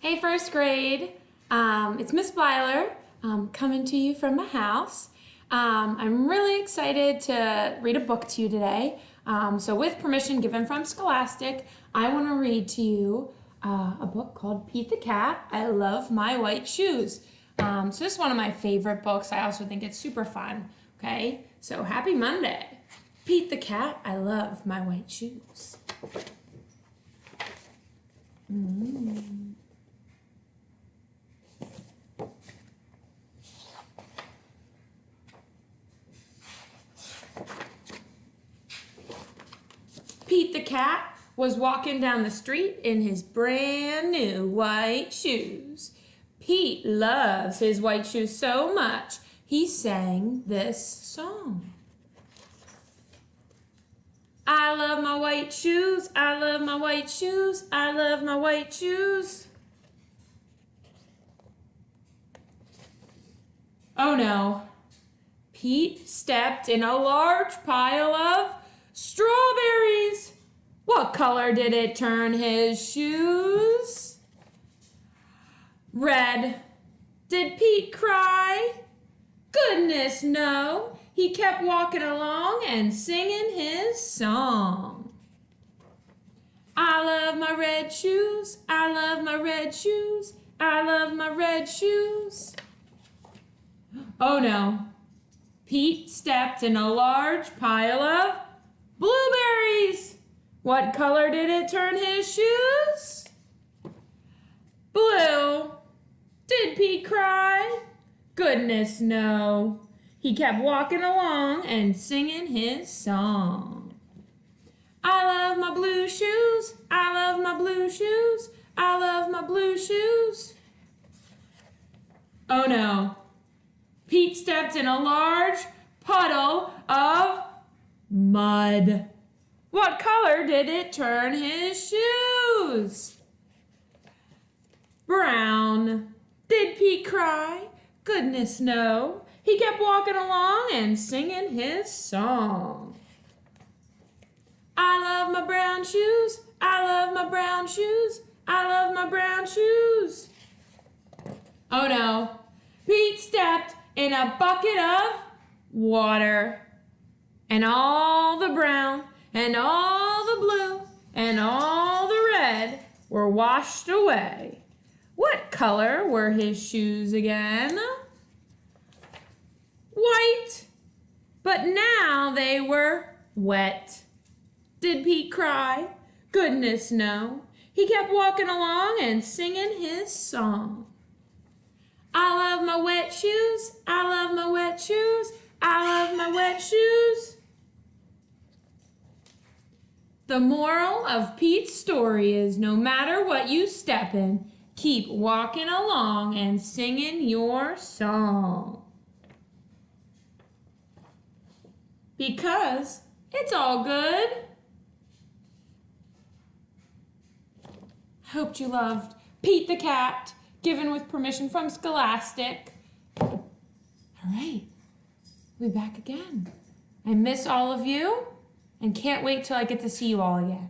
Hey, first grade. It's Miss Byler coming to you from my house. I'm really excited to read a book to you today. So with permission given from Scholastic, I want to read to you a book called Pete the Cat, I Love My White Shoes. So this is one of my favorite books. I also think it's super fun. Okay, so happy Monday. Pete the Cat, I Love My White Shoes. Pete the cat was walking down the street in his brand new white shoes. Pete loves his white shoes so much, he sang this song. I love my white shoes, I love my white shoes, I love my white shoes. Oh no, Pete stepped in a large pile of strawberries. What color did it turn his shoes? Red. Did Pete cry? Goodness, no. He kept walking along and singing his song. I love my red shoes. I love my red shoes. I love my red shoes. Oh no. Pete stepped in a large pile of blueberries. What color did it turn his shoes? Blue. Did Pete cry? Goodness, no. He kept walking along and singing his song. I love my blue shoes. I love my blue shoes. I love my blue shoes. Oh no. Pete stepped in a large puddle of mud. What color did it turn his shoes? Brown. Did Pete cry? Goodness, no. He kept walking along and singing his song. I love my brown shoes. I love my brown shoes. I love my brown shoes. Oh no. Pete stepped in a bucket of water. And all the brown and all the blue and all the red were washed away. What color were his shoes again? White. But now they were wet. Did Pete cry? Goodness, no. He kept walking along and singing his song. I love my wet shoes. I love my wet shoes. I love my wet shoes. The moral of Pete's story is no matter what you step in, keep walking along and singing your song. Because it's all good. Hoped you loved Pete the Cat, given with permission from Scholastic. All right, we'll be back again. I miss all of you and can't wait till I get to see you all again.